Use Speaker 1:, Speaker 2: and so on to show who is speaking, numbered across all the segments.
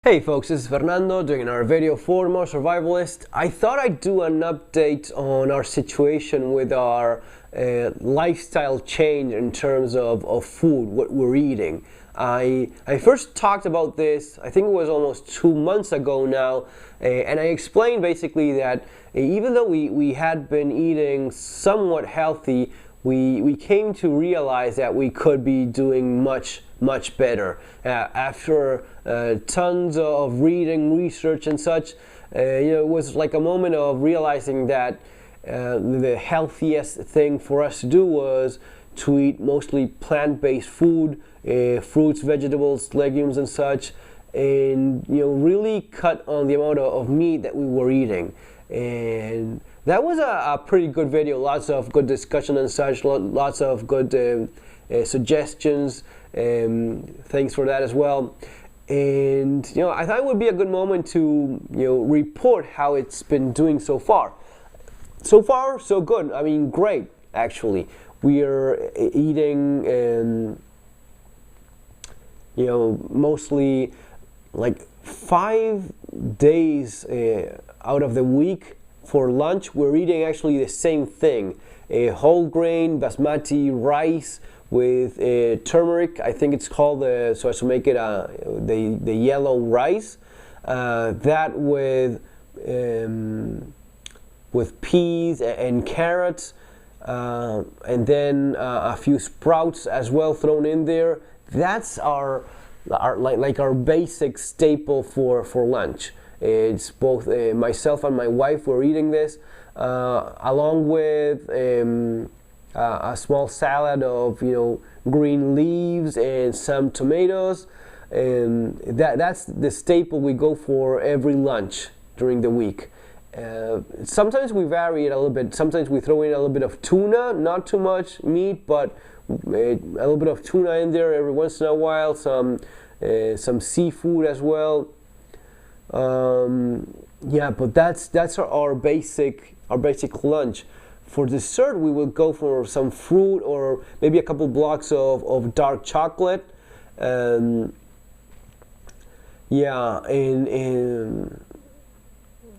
Speaker 1: Hey folks, this is Fernando doing another video for More Survivalist. I thought I'd do an update on our situation with our lifestyle change in terms of food, what we're eating. I first talked about this, I think it was almost 2 months ago now, and I explained basically that even though we had been eating somewhat healthy, we came to realize that we could be doing much better. After tons of reading, research and such, it was like a moment of realizing that the healthiest thing for us to do was to eat mostly plant-based food, fruits, vegetables, legumes and such, and really cut on the amount of meat that we were eating. And that was a pretty good video, lots of good discussion and such, lots of good suggestions. Thanks for that as well. And I thought it would be a good moment to report how it's been doing so far. So far, so good. I mean, great actually. We are eating mostly like 5 days out of the week for lunch. We're eating actually the same thing: whole grain basmati rice with turmeric. I think it's called so as to make it the yellow rice. That with peas and carrots, and then a few sprouts as well thrown in there. That's our basic staple for lunch. It's both myself and my wife were eating this, along with a small salad of green leaves and some tomatoes, and that's the staple we go for every lunch during the week. Sometimes we vary it a little bit. Sometimes we throw in a little bit of tuna, not too much meat, but a little bit of tuna in there every once in a while. Some seafood as well. But that's our basic lunch. For dessert, we would go for some fruit or maybe a couple blocks of dark chocolate. And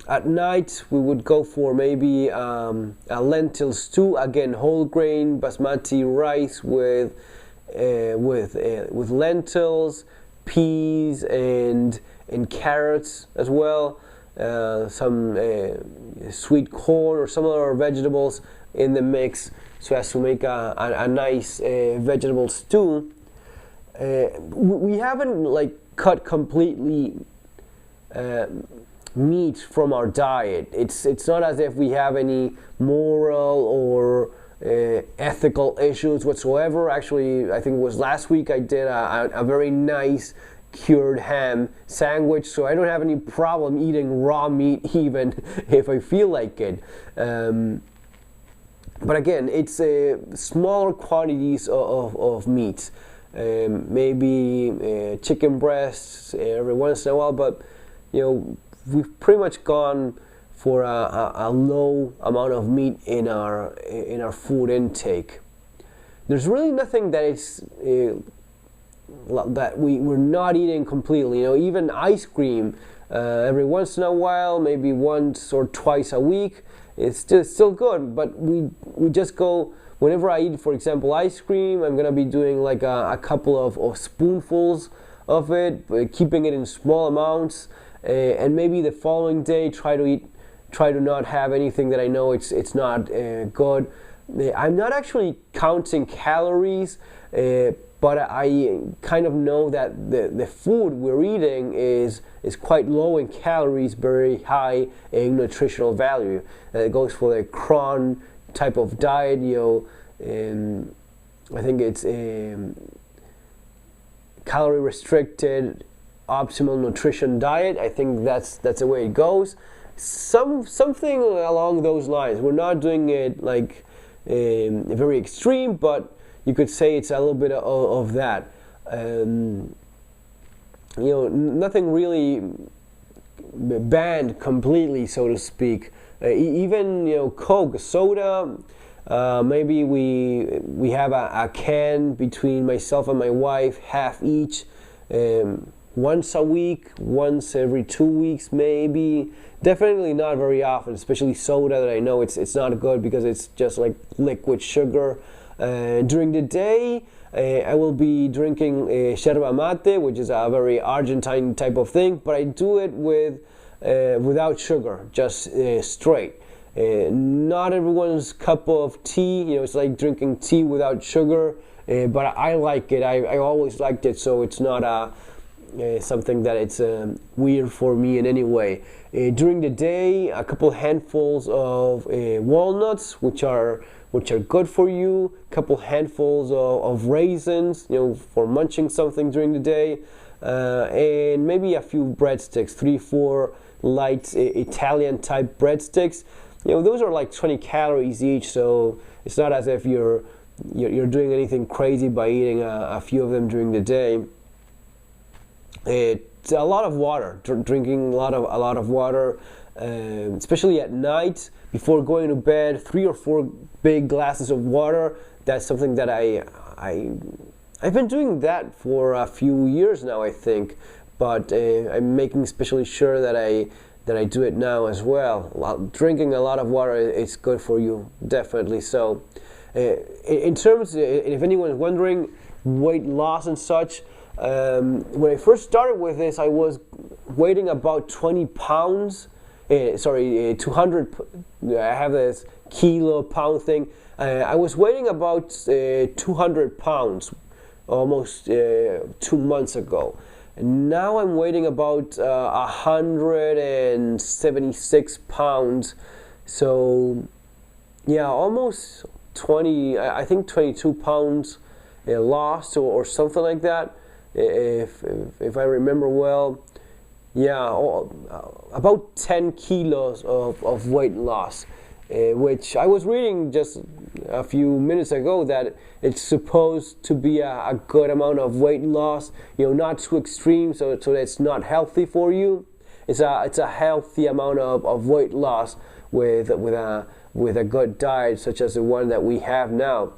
Speaker 1: at night we would go for maybe a lentil stew. Again, whole grain basmati rice with lentils, peas, and carrots as well. Some sweet corn or some other vegetables in the mix, so as to make a nice vegetable stew. We haven't cut completely meat from our diet. It's not as if we have any moral or ethical issues whatsoever. Actually, I think it was last week I did a very nice cured ham sandwich, so I don't have any problem eating raw meat even if I feel like it. But again, it's smaller quantities of meat, maybe chicken breasts every once in a while, but we've pretty much gone for a low amount of meat in our food intake. There's really nothing that it's that we're not eating completely. Even ice cream, every once in a while, maybe once or twice a week, it's still good. But we just go, whenever I eat, for example, ice cream, I'm gonna be doing like a couple of spoonfuls of it, keeping it in small amounts, and maybe the following day try to not have anything that I know it's not good. I'm not actually counting calories, but I kind of know that the food we're eating is quite low in calories, very high in nutritional value. It goes for the Cron type of diet. I think it's calorie restricted, optimal nutrition diet. I think that's the way it goes. Something along those lines. We're not doing it very extreme, but you could say it's a little bit of that. Nothing really banned completely, so to speak. Even Coke, soda. Maybe we have a can between myself and my wife, half each. once a week, once every 2 weeks maybe. Definitely not very often, especially soda that I know it's not good because it's just like liquid sugar. During the day, I will be drinking yerba mate, which is a very Argentine type of thing, but I do it without sugar, just straight. Not everyone's cup of tea, it's like drinking tea without sugar, but I like it. I always liked it, so it's not something that it's weird for me in any way. During the day, a couple handfuls of walnuts, which are good for you. A couple handfuls of raisins, for munching something during the day, and maybe a few breadsticks, 3-4 light Italian type breadsticks. Those are like 20 calories each, so it's not as if you're doing anything crazy by eating a few of them during the day. It's a lot of water, drinking a lot of water, especially at night before going to bed. 3 or 4 big glasses of water. That's something that I've been doing that for a few years now, I think, but I'm making especially sure that I do it now as well. Drinking a lot of water is good for you, definitely. So, in terms, if anyone's wondering, weight loss and such. When I first started with this, I was weighing about 20 pounds. 200. I have this kilo pound thing. I was weighing about 200 pounds almost 2 months ago. And now I'm weighing about 176 pounds. So, yeah, almost 20, I think 22 pounds lost or something like that. If I remember well, yeah, about 10 kilos of weight loss, which I was reading just a few minutes ago that it's supposed to be a good amount of weight loss, not too extreme, so it's not healthy for you. It's a healthy amount of weight loss with a good diet such as the one that we have now.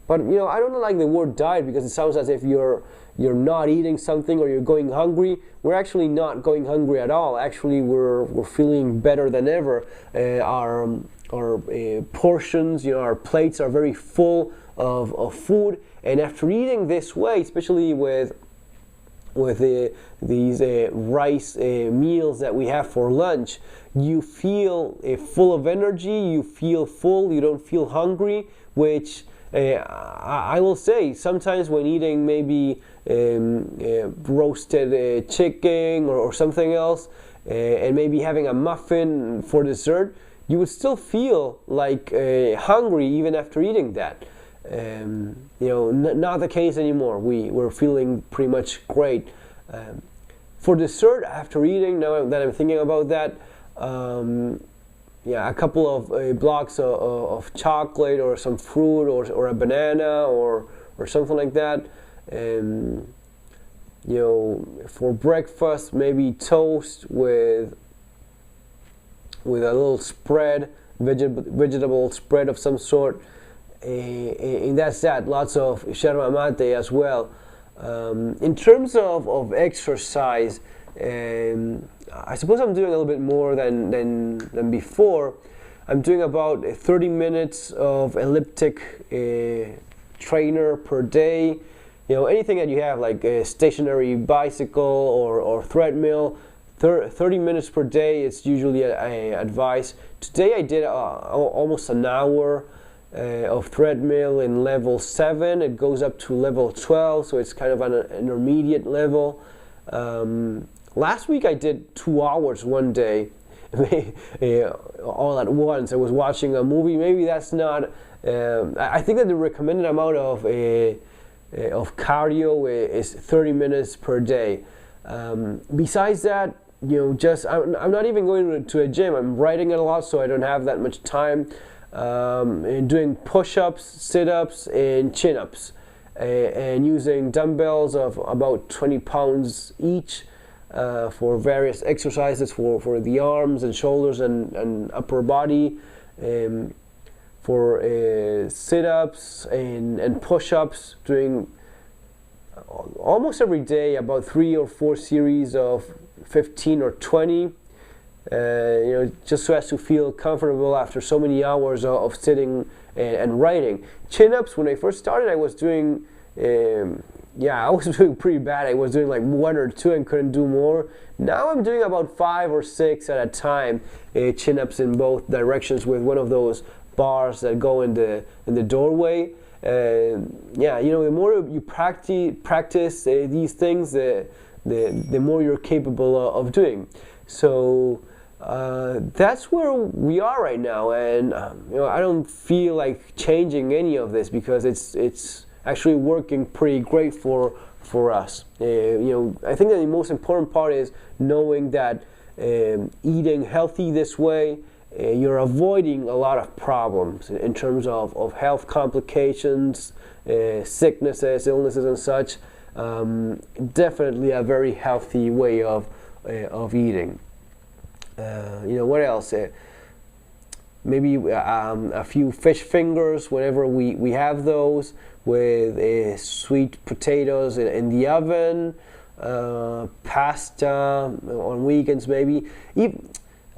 Speaker 1: But I don't like the word diet because it sounds as if you're not eating something or you're going hungry. We're actually not going hungry at all. Actually, we're feeling better than ever. Our portions, our plates are very full of food. And after eating this way, especially with these rice meals that we have for lunch, you feel full of energy. You feel full. You don't feel hungry, which I will say sometimes when eating maybe roasted chicken or something else, and maybe having a muffin for dessert, you would still feel like hungry even after eating that. Not the case anymore. We're feeling pretty much great. For dessert, after eating, now that I'm thinking about that, a couple of blocks of chocolate or some fruit or a banana or something like that. For breakfast, maybe toast with a little spread, vegetable spread of some sort. And that's that. Lots of yerba mate as well. In terms of exercise, I suppose I'm doing a little bit more than before. I'm doing about 30 minutes of elliptic trainer per day. Anything that you have, like a stationary bicycle or treadmill, 30 minutes per day is usually advice. Today I did almost an hour of treadmill in level 7. It goes up to level 12, so it's kind of an intermediate level. Last week I did 2 hours one day, all at once. I was watching a movie. Maybe that's not. I think that the recommended amount of cardio is 30 minutes per day. Besides that, I'm not even going to a gym. I'm writing a lot, so I don't have that much time. And doing push-ups, sit-ups, and chin-ups, and using dumbbells of about 20 pounds each. For various exercises for the arms and shoulders and upper body, for sit-ups and push-ups, doing almost every day about 3 or 4 series of 15 or 20, just so as to feel comfortable after so many hours of sitting and writing. Chin-ups, when I first started, I was doing, I was doing pretty bad. I was doing like 1 or 2 and couldn't do more. Now I'm doing about 5 or 6 at a time, chin-ups in both directions with one of those bars that go in the doorway. The more you practice these things, the more you're capable of doing. So that's where we are right now, and I don't feel like changing any of this because it's actually working pretty great for us. I think that the most important part is knowing that eating healthy this way, you're avoiding a lot of problems in terms of health complications, sicknesses, illnesses, and such. Definitely a very healthy way of eating. What else? Maybe a few fish fingers whenever we have those, with sweet potatoes in the oven, pasta on weekends maybe.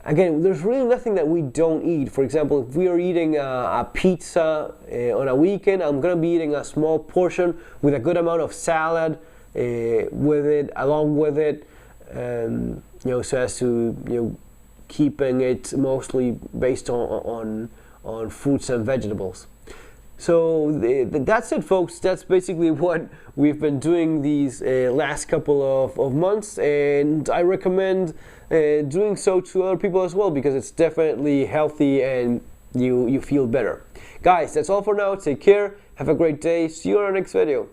Speaker 1: Again, there's really nothing that we don't eat. For example, if we are eating a pizza on a weekend, I'm going to be eating a small portion with a good amount of salad along with it, so as to keeping it mostly based on fruits and vegetables. So that's it, folks. That's basically what we've been doing these last couple of months, and I recommend doing so to other people as well, because it's definitely healthy and you feel better. Guys, that's all for now. Take care. Have a great day. See you on our next video.